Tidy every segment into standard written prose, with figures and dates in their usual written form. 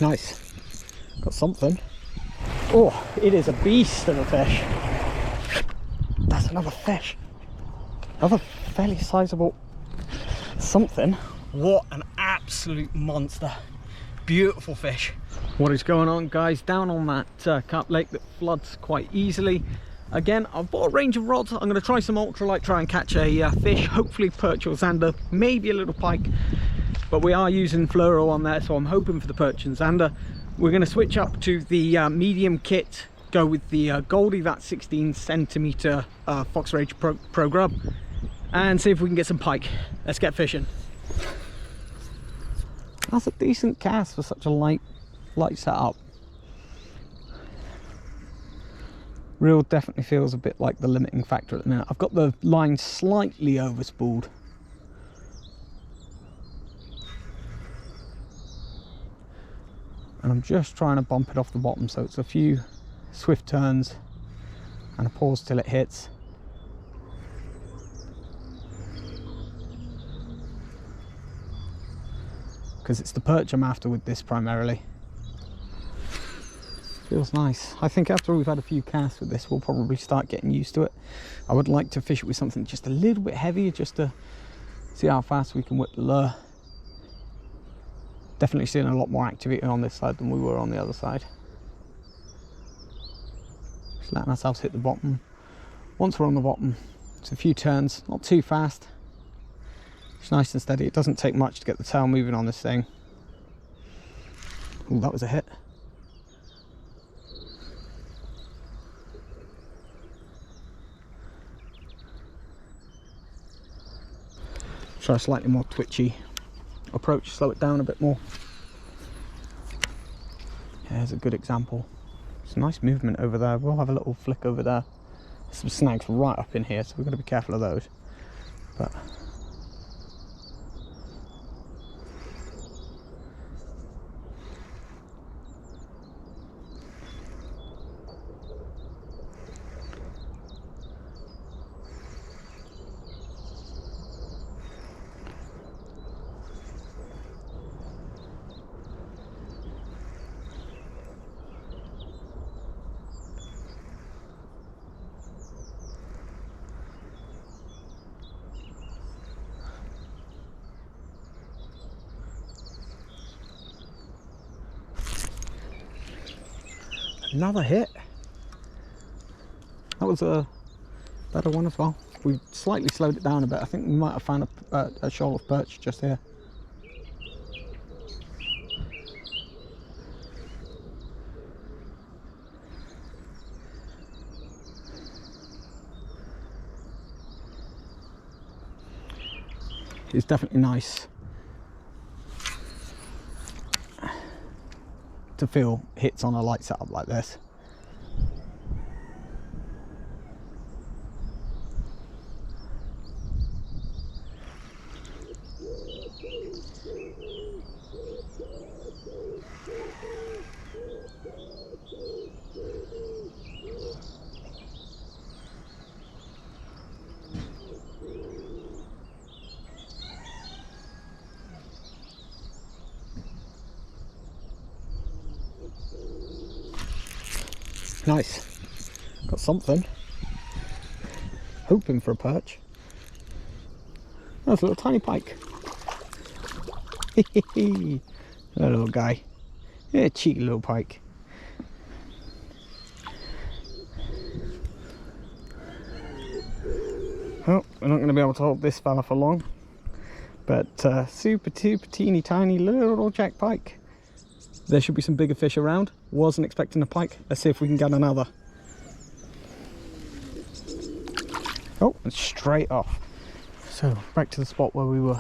Nice. Got something. Oh, it is a beast of a fish. That's another fish. Another fairly sizable something. What an absolute monster. Beautiful fish. What is going on, guys? Down on that carp lake that floods quite easily. Again, I've bought a range of rods. I'm going to try some ultralight, try and catch a fish, hopefully perch or zander, maybe a little pike. But we are using fluoro on there, so I'm hoping for the perch and zander. We're going to switch up to the medium kit, go with the Goldie, that 16 centimeter Fox Rage Pro Grub, and see if we can get some pike. Let's get fishing. That's a decent cast for such a light setup. Reel definitely feels a bit like the limiting factor at the minute. I've got the line slightly overspooled. And I'm just trying to bump it off the bottom, so it's a few swift turns and a pause till it hits. Because it's the perch I'm after with this primarily. Feels nice. I think after we've had a few casts with this, we'll probably start getting used to it. I would like to fish it with something just a little bit heavier, just to see how fast we can whip the lure. Definitely seeing a lot more activity on this side than we were on the other side. Just letting ourselves hit the bottom. Once we're on the bottom, it's a few turns, not too fast. It's nice and steady. It doesn't take much to get the tail moving on this thing. Oh, that was a hit. Try a slightly more twitchy approach, slow it down a bit more. Yeah, there's a good example. It's a nice movement over there. We'll have a little flick over there. There's some snags right up in here, so we've got to be careful of those. But another hit. That was a better one as well. We slightly slowed it down a bit. I think we might have found a shoal of perch just here. It's definitely nice to feel hits on a light setup like this. Nice. Got something. Hoping for a perch. That's a little tiny pike. A little guy. Yeah, cheeky little pike. Well, we're not going to be able to hold this fella for long. But super teeny tiny little jack pike. There should be some bigger fish around. Wasn't expecting a pike. Let's see if we can get another. Oh, and straight off. So back to the spot where we were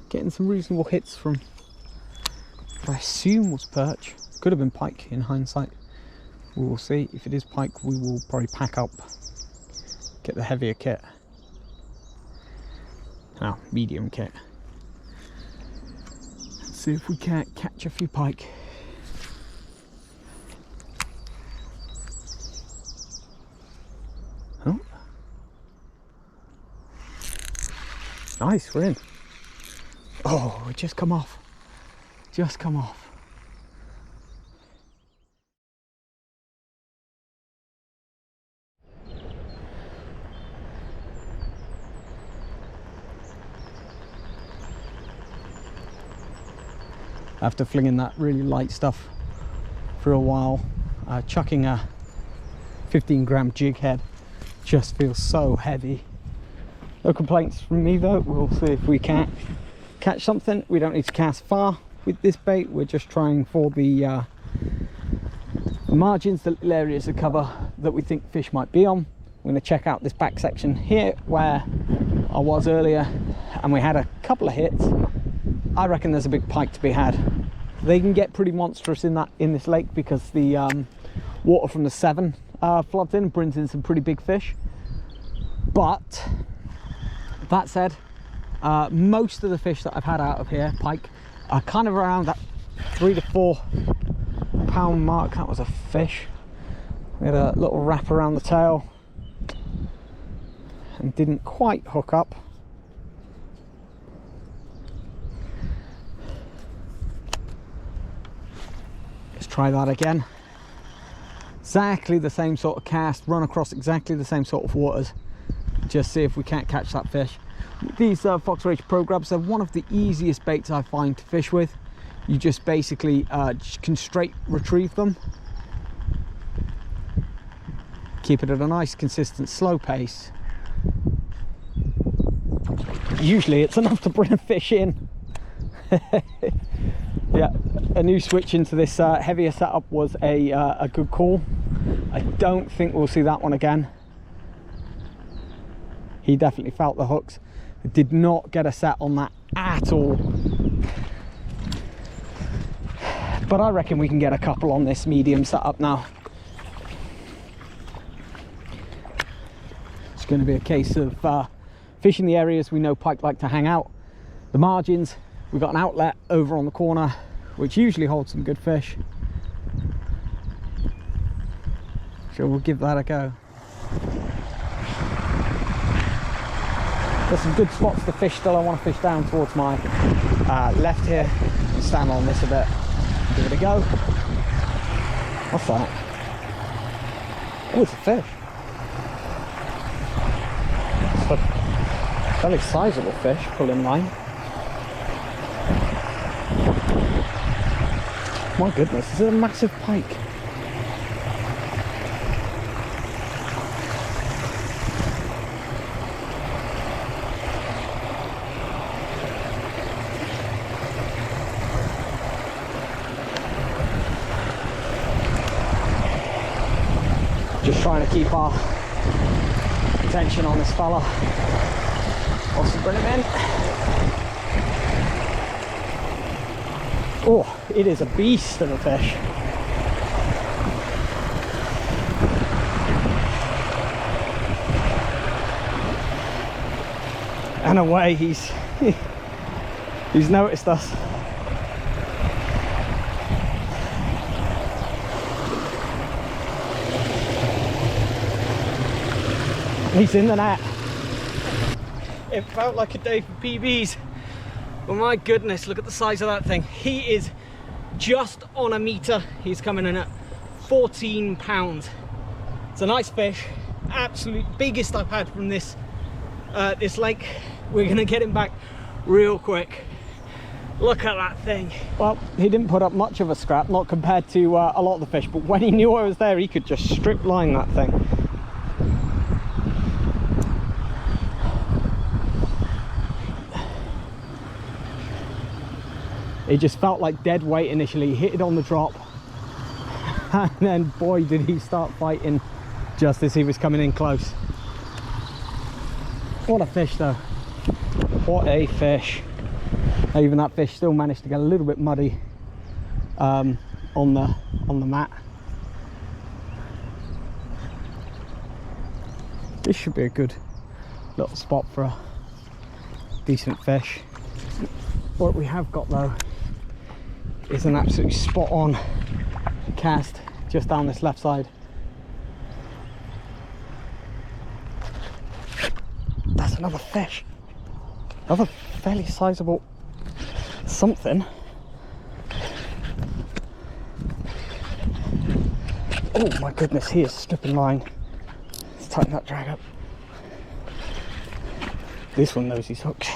getting some reasonable hits from what I assume was perch. Could have been pike in hindsight. We will see. If it is pike, we will probably pack up, get the heavier kit. Now, medium kit. See if we can't catch a few pike. Oh, nice, we're in. Oh, it just come off. Just come off. after flinging that really light stuff for a while. Chucking a 15-gram jig head just feels so heavy. No complaints from me though. We'll see if we can catch something. We don't need to cast far with this bait. We're just trying for the margins, the little areas of cover that we think fish might be on. We're going to check out this back section here where I was earlier, and we had a couple of hits. I reckon there's a big pike to be had. They can get pretty monstrous in this lake because the water from the Severn floods in and brings in some pretty big fish. But that said, most of the fish that I've had out of here, pike, are kind of around that 3 to 4 pound mark. That was a fish. We had a little wrap around the tail and didn't quite hook up. Let's try that again. Exactly the same sort of cast, run across exactly the same sort of waters. Just see if we can't catch that fish. These Fox Rage Pro Grabs are one of the easiest baits I find to fish with. You just basically can straight retrieve them. Keep it at a nice consistent slow pace. Usually it's enough to bring a fish in. Yeah, a new switch into this heavier setup was a good call. I don't think we'll see that one again. He definitely felt the hooks. Did not get a set on that at all. But I reckon we can get a couple on this medium setup now. It's going to be a case of fishing the areas we know pike like to hang out. The margins, we've got an outlet over on the corner which usually holds some good fish. So we'll give that a go. There's some good spots to fish still. I want to fish down towards my left here and stand on this a bit. Give it a go. What's that? Oh, it's a fish. It's a fairly sizable fish, pulling line. My goodness, this is a massive pike. Just trying to keep our attention on this fella. Also bring him in. Oh, it is a beast of a fish. And away, he's noticed us. He's in the net. It felt like a day for PBs. Oh my goodness, look at the size of that thing. He is just on a meter. He's coming in at 14 pounds. It's a nice fish. Absolute biggest I've had from this this lake. We're gonna get him back real quick. Look at that thing. Well, he didn't put up much of a scrap, not compared to a lot of the fish, but when he knew I was there, he could just strip line that thing. It just felt like dead weight initially. He hit it on the drop, and then boy did he start fighting just as he was coming in close. What a fish though. What a fish. Even that fish still managed to get a little bit muddy on the mat. This should be a good little spot for a decent fish. What we have got though is an absolutely spot on cast just down this left side. That's another fish. Another fairly sizable something. Oh my goodness, he is stripping line. Let's tighten that drag up. This one knows he's hooked.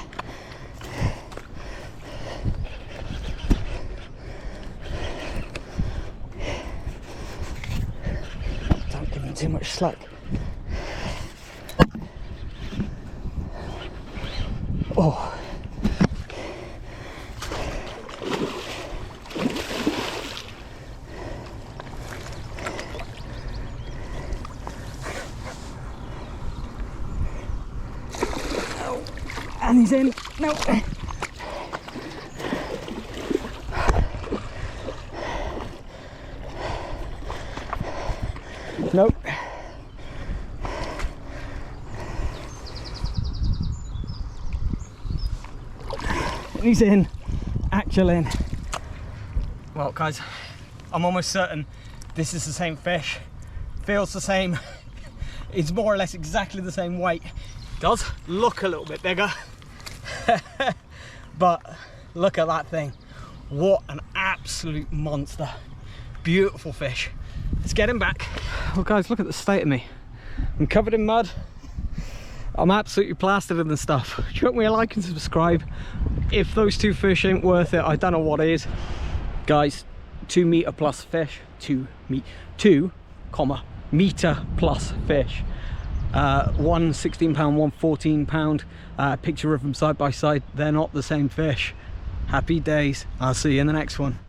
too much slack. Oh. Oh. And he's in. No. Nope. He's in. Actual in. Well, guys, I'm almost certain this is the same fish. Feels the same. It's more or less exactly the same weight. Does look a little bit bigger. But look at that thing. What an absolute monster. Beautiful fish. Let's get him back. Well, guys, look at the state of me. I'm covered in mud. I'm absolutely plastered in the stuff. Chuck me a like and subscribe. If those two fish ain't worth it, I don't know what is. Guys, 2 meter plus fish. 2 meter plus fish. One 16 pound, one 14 pound. Picture of them side by side. They're not the same fish. Happy days. I'll see you in the next one.